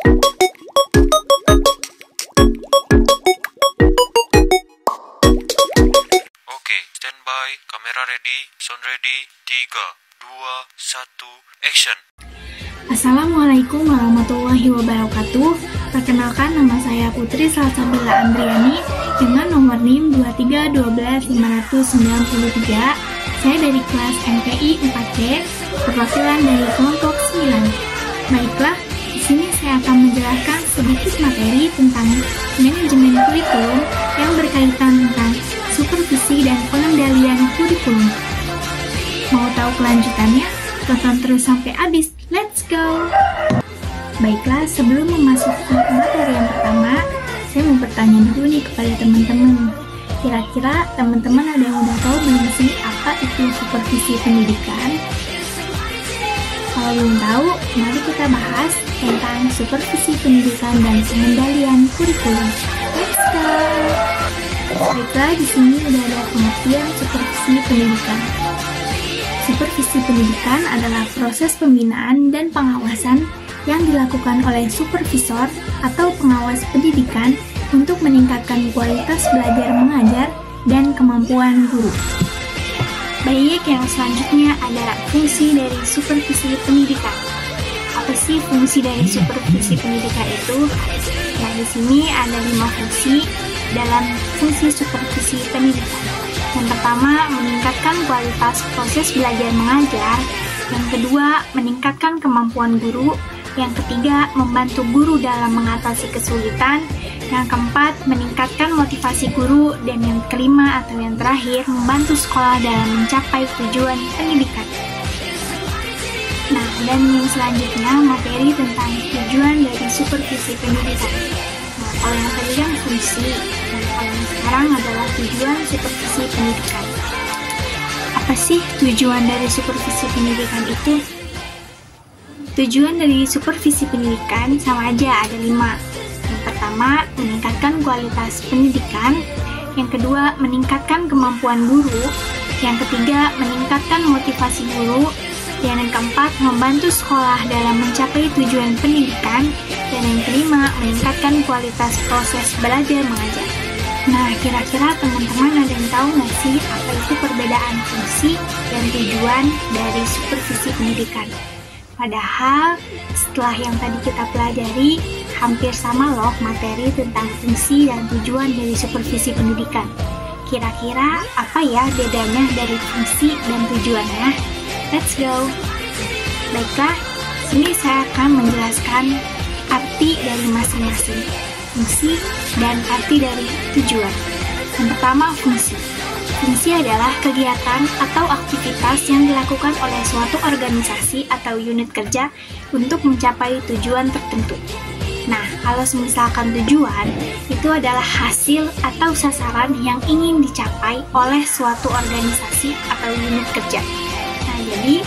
Oke, standby, kamera ready, sound ready, 3, 2, 1, action. Assalamualaikum warahmatullahi wabarakatuh. Perkenalkan, nama saya Putri Salsabila Andriani dengan nomor NIM 2312593. Saya dari kelas MPI 4C, perwakilan dari kelompok 9. Baiklah, di sini saya akan menjelaskan sedikit materi tentang manajemen kurikulum yang berkaitan tentang supervisi dan pengendalian kurikulum. Mau tahu kelanjutannya? Tonton terus sampai habis. Let's go! Baiklah, sebelum memasuki materi yang pertama, saya mau bertanya dulu nih kepada teman-teman. Kira-kira teman-teman ada yang udah tahu belum sih apa itu supervisi pendidikan? Kalau belum tahu, mari kita bahas tentang supervisi pendidikan dan pengendalian kurikulum. Let's go! Baiklah, di sini udah ada pengertian supervisi pendidikan. Supervisi pendidikan adalah proses pembinaan dan pengawasan yang dilakukan oleh supervisor atau pengawas pendidikan untuk meningkatkan kualitas belajar mengajar dan kemampuan guru. Baik, yang selanjutnya adalah fungsi dari supervisi pendidikan. Apa sih fungsi dari supervisi pendidikan itu? Nah, di sini ada 5 fungsi dalam fungsi supervisi pendidikan. Yang pertama, meningkatkan kualitas proses belajar mengajar. Yang kedua, meningkatkan kemampuan guru. Yang ketiga, membantu guru dalam mengatasi kesulitan. Yang keempat, meningkatkan motivasi guru. Dan yang kelima atau yang terakhir, membantu sekolah dalam mencapai tujuan pendidikan. Nah, dan yang selanjutnya, materi tentang tujuan dari supervisi pendidikan. Nah, kalau yang tadi kan fungsi, dan kalau yang sekarang adalah tujuan supervisi pendidikan. Apa sih tujuan dari supervisi pendidikan itu? Tujuan dari supervisi pendidikan sama aja, ada 5. Yang pertama, meningkatkan kualitas pendidikan. Yang kedua, meningkatkan kemampuan guru. Yang ketiga, meningkatkan motivasi guru. Dan yang keempat, membantu sekolah dalam mencapai tujuan pendidikan. Dan yang kelima, meningkatkan kualitas proses belajar mengajar. Nah, kira-kira teman-teman ada yang tahu nggak sih apa itu perbedaan fungsi dan tujuan dari supervisi pendidikan? Padahal, setelah yang tadi kita pelajari, hampir sama loh materi tentang fungsi dan tujuan dari supervisi pendidikan. Kira-kira apa ya bedanya dari fungsi dan tujuannya? Let's go! Baiklah, sini saya akan menjelaskan arti dari masing-masing fungsi dan arti dari tujuan. Yang pertama, fungsi. Fungsi adalah kegiatan atau aktivitas yang dilakukan oleh suatu organisasi atau unit kerja untuk mencapai tujuan tertentu. Nah, kalau misalkan tujuan, itu adalah hasil atau sasaran yang ingin dicapai oleh suatu organisasi atau unit kerja. Nah, jadi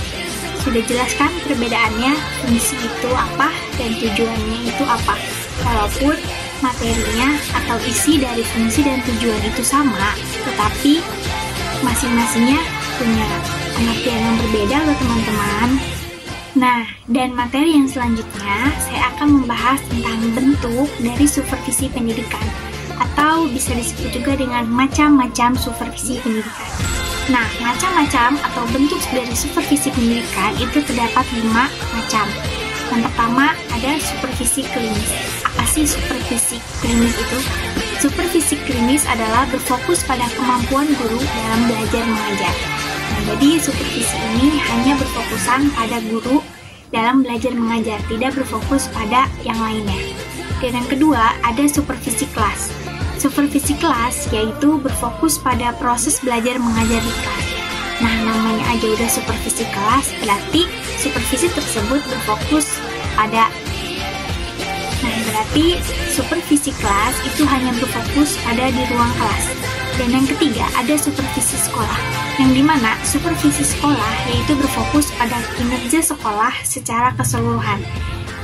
sudah jelaskan perbedaannya, fungsi itu apa dan tujuannya itu apa. Walaupun materinya atau isi dari fungsi dan tujuan itu sama, tetapi masing-masingnya punya pengertian yang berbeda loh teman-teman. Nah, dan materi yang selanjutnya saya akan membahas tentang bentuk dari supervisi pendidikan, atau bisa disebut juga dengan macam-macam supervisi pendidikan. Nah, macam-macam atau bentuk dari supervisi pendidikan itu terdapat 5 macam. Yang pertama ada supervisi klinis. Apa sih supervisi klinis itu? Supervisi klinis adalah berfokus pada kemampuan guru dalam belajar mengajar. Nah, jadi supervisi ini hanya berfokusan pada guru dalam belajar mengajar, tidak berfokus pada yang lainnya. Dan yang kedua ada supervisi kelas. Supervisi kelas yaitu berfokus pada proses belajar mengajar di kelas. Nah, namanya aja udah supervisi kelas, berarti supervisi tersebut berfokus pada. Nah, berarti supervisi kelas itu hanya berfokus pada di ruang kelas. Dan yang ketiga ada supervisi sekolah, yang dimana supervisi sekolah yaitu berfokus pada kinerja sekolah secara keseluruhan.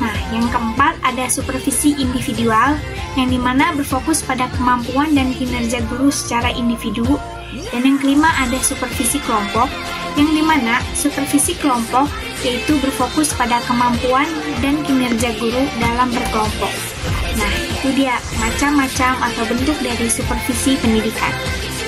Nah, yang keempat ada supervisi individual, yang dimana berfokus pada kemampuan dan kinerja guru secara individu. Dan yang kelima ada supervisi kelompok, yang dimana supervisi kelompok yaitu berfokus pada kemampuan dan kinerja guru dalam berkelompok. Nah, itu dia macam-macam atau bentuk dari supervisi pendidikan.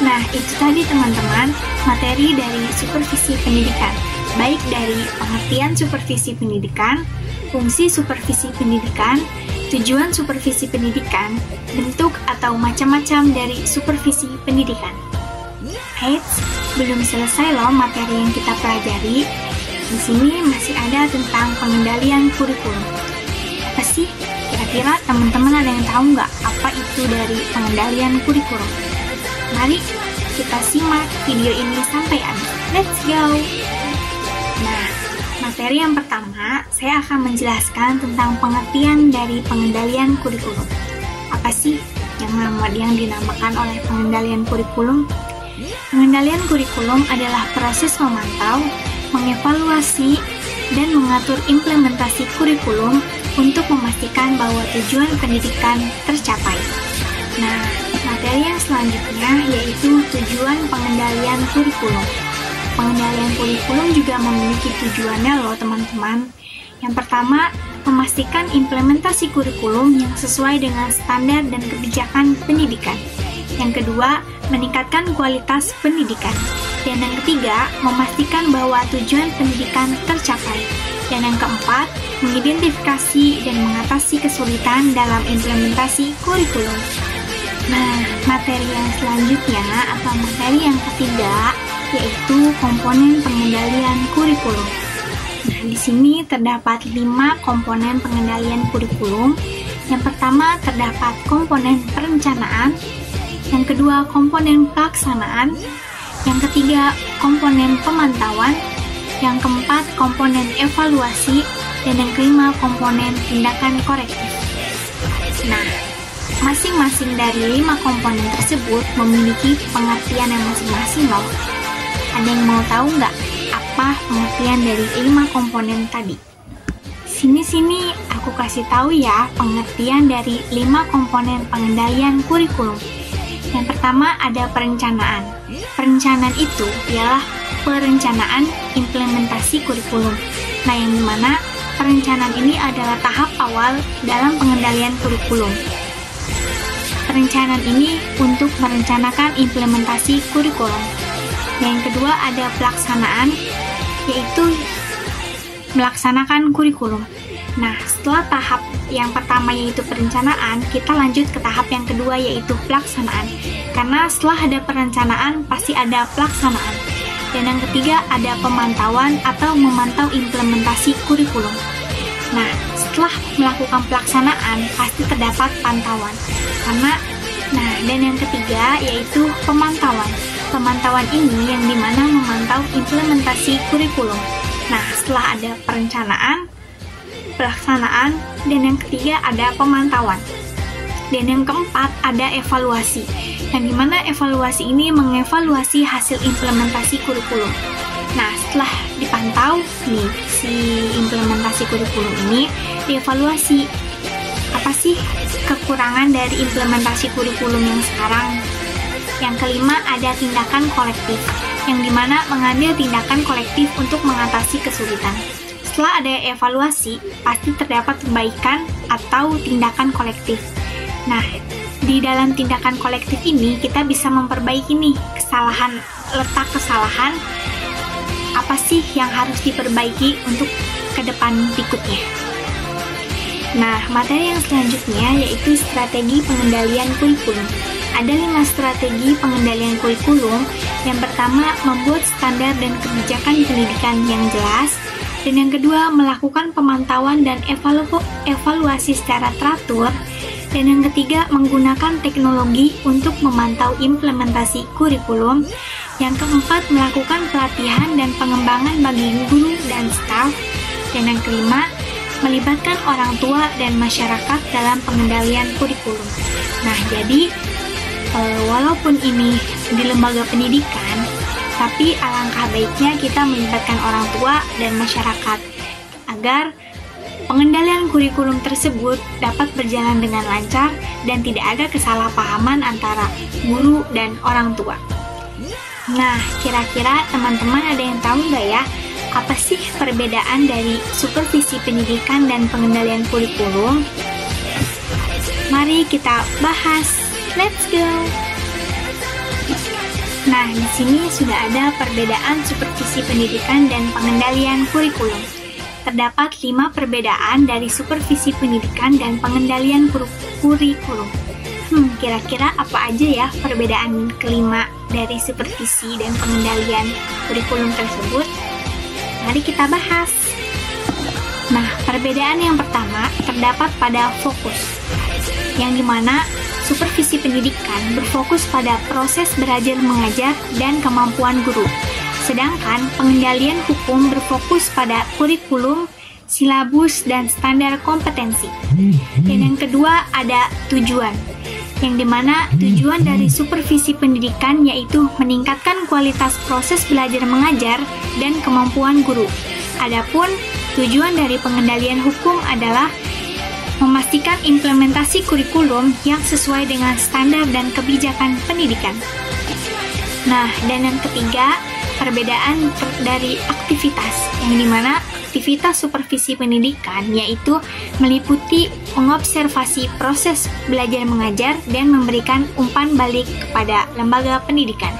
Nah, itu tadi teman-teman, materi dari supervisi pendidikan, baik dari pengertian supervisi pendidikan, fungsi supervisi pendidikan, tujuan supervisi pendidikan, bentuk atau macam-macam dari supervisi pendidikan. Eits, belum selesai loh materi yang kita pelajari. Di sini masih ada tentang pengendalian kurikulum. Apa sih? Kira-kira teman-teman ada yang tahu nggak apa itu dari pengendalian kurikulum? Mari kita simak video ini sampai habis. Let's go! Nah, materi yang pertama, saya akan menjelaskan tentang pengertian dari pengendalian kurikulum. Apa sih yang dinamakan oleh pengendalian kurikulum? Pengendalian kurikulum adalah proses memantau, mengevaluasi, dan mengatur implementasi kurikulum untuk memastikan bahwa tujuan pendidikan tercapai. Nah, materi yang selanjutnya yaitu tujuan pengendalian kurikulum. Pengendalian kurikulum juga memiliki tujuannya loh teman-teman. Yang pertama, memastikan implementasi kurikulum yang sesuai dengan standar dan kebijakan pendidikan. Yang kedua, meningkatkan kualitas pendidikan. Dan yang ketiga, memastikan bahwa tujuan pendidikan tercapai. Dan yang keempat, mengidentifikasi dan mengatasi kesulitan dalam implementasi kurikulum. Nah, materi yang selanjutnya atau materi yang ketiga yaitu komponen pengendalian kurikulum. Nah, di sini terdapat 5 komponen pengendalian kurikulum. Yang pertama terdapat komponen perencanaan, yang kedua komponen pelaksanaan, yang ketiga komponen pemantauan, yang keempat komponen evaluasi, dan yang kelima komponen tindakan korektif. Nah, masing-masing dari 5 komponen tersebut memiliki pengertian yang masing-masing loh. Ada yang mau tahu nggak apa pengertian dari 5 komponen tadi? Sini aku kasih tahu ya pengertian dari 5 komponen pengendalian kurikulum. Yang pertama ada perencanaan. Perencanaan itu ialah perencanaan implementasi kurikulum. Nah, yang dimana perencanaan ini adalah tahap awal dalam pengendalian kurikulum. Perencanaan ini untuk merencanakan implementasi kurikulum. Yang kedua ada pelaksanaan, yaitu melaksanakan kurikulum. Nah, setelah tahap yang pertama yaitu perencanaan, kita lanjut ke tahap yang kedua yaitu pelaksanaan. Karena setelah ada perencanaan, pasti ada pelaksanaan. Dan yang ketiga ada pemantauan atau memantau implementasi kurikulum. Nah, setelah melakukan pelaksanaan, pasti terdapat pantauan. Dan yang ketiga yaitu pemantauan. Pemantauan ini yang dimana memantau implementasi kurikulum. Nah, setelah ada perencanaan, pelaksanaan, dan yang ketiga ada pemantauan. Dan yang keempat ada evaluasi. Yang dimana evaluasi ini mengevaluasi hasil implementasi kurikulum. Nah, setelah dipantau nih si implementasi kurikulum ini, dievaluasi apa sih kekurangan dari implementasi kurikulum yang sekarang. Yang kelima ada tindakan kolektif, yang dimana mengambil tindakan kolektif untuk mengatasi kesulitan. Setelah ada evaluasi, pasti terdapat perbaikan atau tindakan kolektif. Nah, di dalam tindakan kolektif ini kita bisa memperbaiki nih letak kesalahan apa sih yang harus diperbaiki untuk ke depan berikutnya. Nah, materi yang selanjutnya yaitu strategi pengendalian kurikulum. Ada 5 strategi pengendalian kurikulum. Yang pertama, membuat standar dan kebijakan pendidikan yang jelas. Dan yang kedua, melakukan pemantauan dan evaluasi secara teratur. Dan yang ketiga, menggunakan teknologi untuk memantau implementasi kurikulum. Yang keempat, melakukan pelatihan dan pengembangan bagi guru dan staf. Dan yang kelima, melibatkan orang tua dan masyarakat dalam pengendalian kurikulum. Nah, jadi walaupun ini di lembaga pendidikan, tapi alangkah baiknya kita melibatkan orang tua dan masyarakat agar pengendalian kurikulum tersebut dapat berjalan dengan lancar dan tidak ada kesalahpahaman antara guru dan orang tua. Nah, kira-kira teman-teman ada yang tahu nggak ya apa sih perbedaan dari supervisi pendidikan dan pengendalian kurikulum? Mari kita bahas. Let's go! Nah, di sini sudah ada perbedaan supervisi pendidikan dan pengendalian kurikulum. Terdapat 5 perbedaan dari supervisi pendidikan dan pengendalian kurikulum. Kira-kira apa aja ya perbedaan kelima dari supervisi dan pengendalian kurikulum tersebut? Mari kita bahas. Nah, perbedaan yang pertama terdapat pada fokus, yang dimana supervisi pendidikan berfokus pada proses belajar mengajar dan kemampuan guru. Sedangkan pengendalian hukum berfokus pada kurikulum, silabus, dan standar kompetensi. Dan yang kedua ada tujuan, yang dimana tujuan dari supervisi pendidikan yaitu meningkatkan kualitas proses belajar mengajar dan kemampuan guru. Adapun tujuan dari pengendalian hukum adalah memastikan implementasi kurikulum yang sesuai dengan standar dan kebijakan pendidikan. Nah, dan yang ketiga, perbedaan dari aktivitas, yang dimana aktivitas supervisi pendidikan yaitu meliputi mengobservasi proses belajar mengajar dan memberikan umpan balik kepada lembaga pendidikan.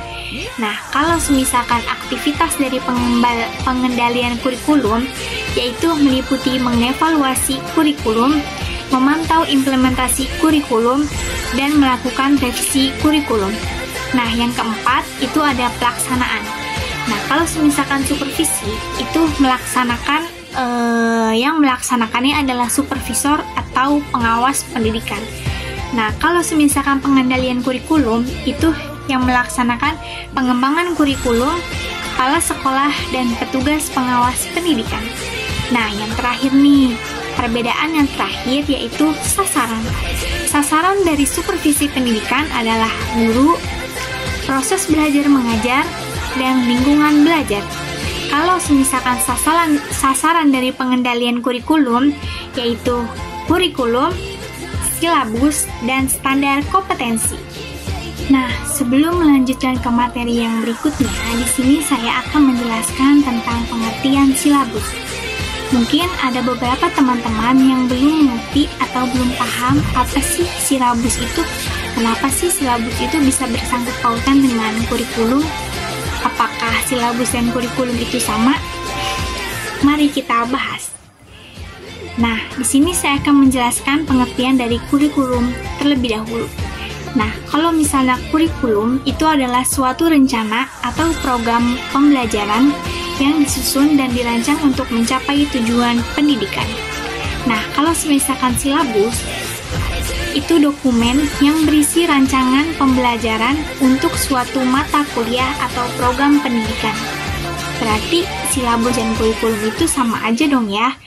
Nah, kalau misalkan aktivitas dari pengendalian kurikulum yaitu meliputi mengevaluasi kurikulum, memantau implementasi kurikulum, dan melakukan revisi kurikulum. Nah, yang keempat itu ada pelaksanaan. Nah, kalau misalkan supervisi itu yang melaksanakannya adalah supervisor atau pengawas pendidikan. Nah, kalau misalkan pengendalian kurikulum itu yang melaksanakan pengembangan kurikulum, kepala sekolah, dan petugas pengawas pendidikan. Nah, yang terakhir nih, perbedaan yang terakhir yaitu sasaran. Sasaran dari supervisi pendidikan adalah guru, proses belajar mengajar, dan lingkungan belajar. Kalau misalkan sasaran dari pengendalian kurikulum yaitu kurikulum, silabus, dan standar kompetensi. Nah, sebelum melanjutkan ke materi yang berikutnya, di sini saya akan menjelaskan tentang pengertian silabus. Mungkin ada beberapa teman-teman yang belum mengerti atau belum paham apa sih silabus itu. Kenapa sih silabus itu bisa bersangkut pautan dengan kurikulum? Apakah silabus dan kurikulum itu sama? Mari kita bahas. Nah, di sini saya akan menjelaskan pengertian dari kurikulum terlebih dahulu. Nah, kalau misalnya kurikulum itu adalah suatu rencana atau program pembelajaran yang disusun dan dirancang untuk mencapai tujuan pendidikan. Nah, kalau misalkan silabus, itu dokumen yang berisi rancangan pembelajaran untuk suatu mata kuliah atau program pendidikan. Berarti silabus dan kurikulum itu sama aja dong ya.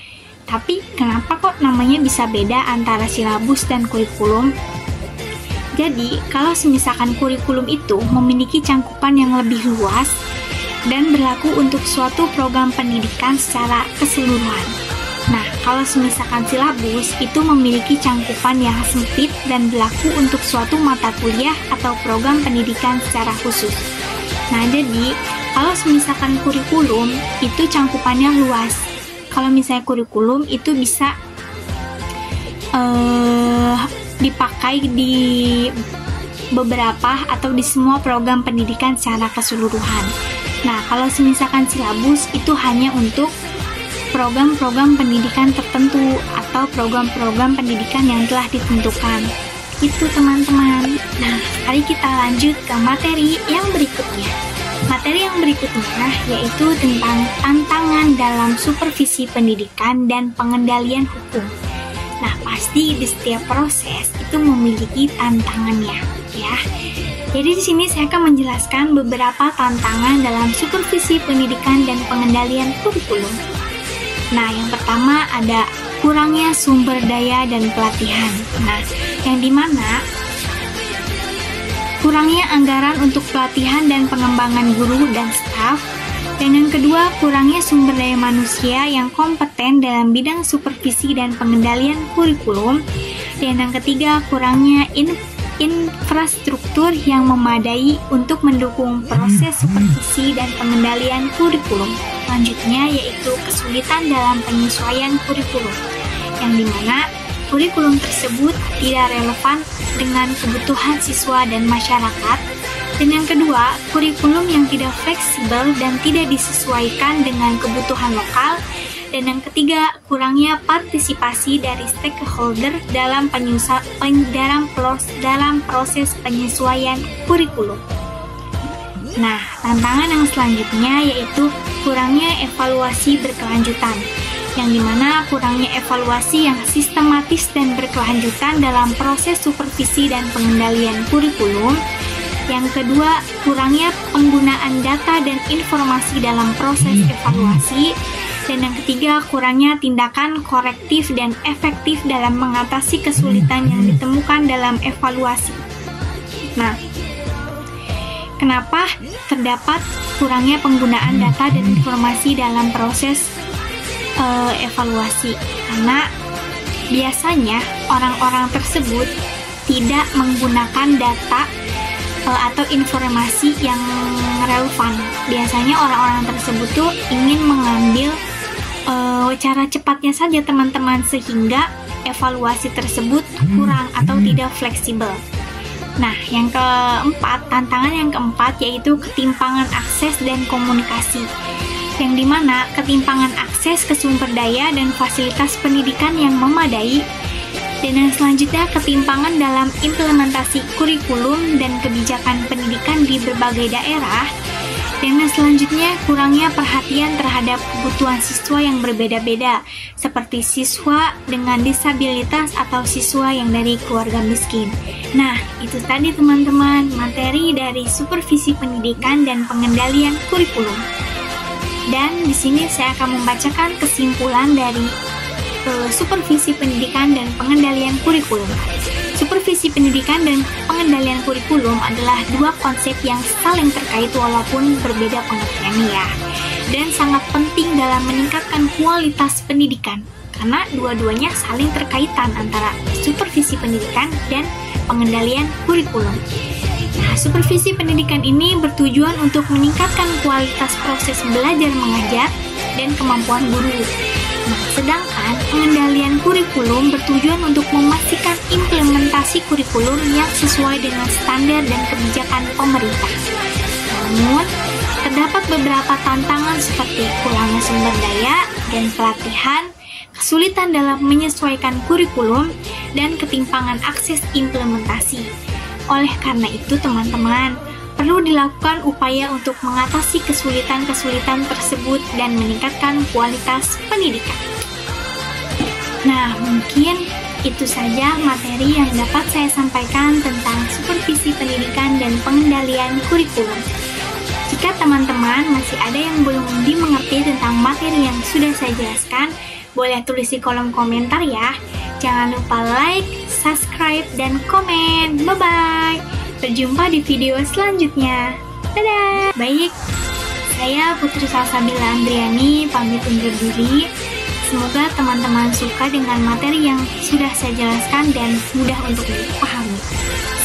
Tapi kenapa kok namanya bisa beda antara silabus dan kurikulum? Jadi, kalau misalkan kurikulum itu memiliki cangkupan yang lebih luas dan berlaku untuk suatu program pendidikan secara keseluruhan. Nah, kalau misalkan silabus itu memiliki cangkupan yang sempit dan berlaku untuk suatu mata kuliah atau program pendidikan secara khusus. Nah, jadi kalau misalkan kurikulum itu cangkupannya luas. Kalau misalnya kurikulum itu bisa dipakai di beberapa atau di semua program pendidikan secara keseluruhan. Nah, kalau misalkan silabus itu hanya untuk program-program pendidikan tertentu atau program-program pendidikan yang telah ditentukan. Itu teman-teman. Nah, mari kita lanjut ke materi yang berikutnya. Materi yang berikutnya yaitu tentang tantangan dalam supervisi pendidikan dan pengendalian hukum. Nah, pasti di setiap proses itu memiliki tantangannya, ya. Jadi di sini saya akan menjelaskan beberapa tantangan dalam supervisi pendidikan dan pengendalian kurikulum. Nah, yang pertama ada kurangnya sumber daya dan pelatihan. Nah, yang dimana kurangnya anggaran untuk pelatihan dan pengembangan guru dan staf. Dan yang kedua, kurangnya sumber daya manusia yang kompeten dalam bidang supervisi dan pengendalian kurikulum. Dan yang ketiga, kurangnya infrastruktur yang memadai untuk mendukung proses supervisi dan pengendalian kurikulum. selanjutnya yaitu kesulitan dalam penyesuaian kurikulum, yang dimana kurikulum tersebut tidak relevan dengan kebutuhan siswa dan masyarakat. Dan yang kedua, kurikulum yang tidak fleksibel dan tidak disesuaikan dengan kebutuhan lokal. Dan yang ketiga, kurangnya partisipasi dari stakeholder dalam proses penyesuaian kurikulum. Nah, tantangan yang selanjutnya yaitu kurangnya evaluasi berkelanjutan, yang dimana kurangnya evaluasi yang sistematis dan berkelanjutan dalam proses supervisi dan pengendalian kurikulum. Yang kedua, kurangnya penggunaan data dan informasi dalam proses evaluasi. Dan yang ketiga, kurangnya tindakan korektif dan efektif dalam mengatasi kesulitan yang ditemukan dalam evaluasi. Nah, kenapa terdapat kurangnya penggunaan data dan informasi dalam proses evaluasi? Karena biasanya orang-orang tersebut tidak menggunakan data atau informasi yang relevan. Biasanya orang-orang tersebut tuh ingin mengambil cara cepatnya saja teman-teman, sehingga evaluasi tersebut kurang atau tidak fleksibel. Nah, yang keempat, tantangan yang keempat yaitu ketimpangan akses dan komunikasi, yang dimana ketimpangan akses ke sumber daya dan fasilitas pendidikan yang memadai. Dan yang selanjutnya, ketimpangan dalam implementasi kurikulum dan kebijakan pendidikan di berbagai daerah. Dan yang selanjutnya, kurangnya perhatian terhadap kebutuhan siswa yang berbeda-beda, seperti siswa dengan disabilitas atau siswa yang dari keluarga miskin. Nah, itu tadi teman-teman materi dari supervisi pendidikan dan pengendalian kurikulum. Dan di sini saya akan membacakan kesimpulan dari supervisi pendidikan dan pengendalian kurikulum. Supervisi pendidikan dan pengendalian kurikulum adalah dua konsep yang saling terkait walaupun berbeda pengertiannya ya, dan sangat penting dalam meningkatkan kualitas pendidikan karena dua-duanya saling terkaitan antara supervisi pendidikan dan pengendalian kurikulum. Nah, supervisi pendidikan ini bertujuan untuk meningkatkan kualitas proses belajar mengajar dan kemampuan guru. Nah, sedangkan pengendalian kurikulum bertujuan untuk memastikan implementasi kurikulum yang sesuai dengan standar dan kebijakan pemerintah. Namun, terdapat beberapa tantangan seperti kurangnya sumber daya dan pelatihan, kesulitan dalam menyesuaikan kurikulum, dan ketimpangan akses implementasi. Oleh karena itu, teman-teman, perlu dilakukan upaya untuk mengatasi kesulitan-kesulitan tersebut dan meningkatkan kualitas pendidikan. Nah, mungkin itu saja materi yang dapat saya sampaikan tentang supervisi pendidikan dan pengendalian kurikulum. Jika teman-teman masih ada yang belum dimengerti tentang materi yang sudah saya jelaskan, boleh tulis di kolom komentar ya. Jangan lupa like, subscribe, dan komen. Bye-bye! Berjumpa di video selanjutnya. Dadah! Baik, saya Putri Salsabila Andriani pamit undur diri. Semoga teman-teman suka dengan materi yang sudah saya jelaskan dan mudah untuk dipahami.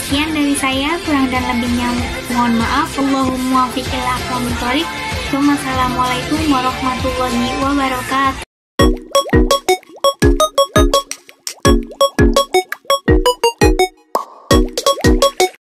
Sekian dari saya, kurang dan lebihnya mohon maaf. Allahumma muwaffiq ila aqwamit thoriq. Wassalamualaikum warahmatullahi wabarakatuh.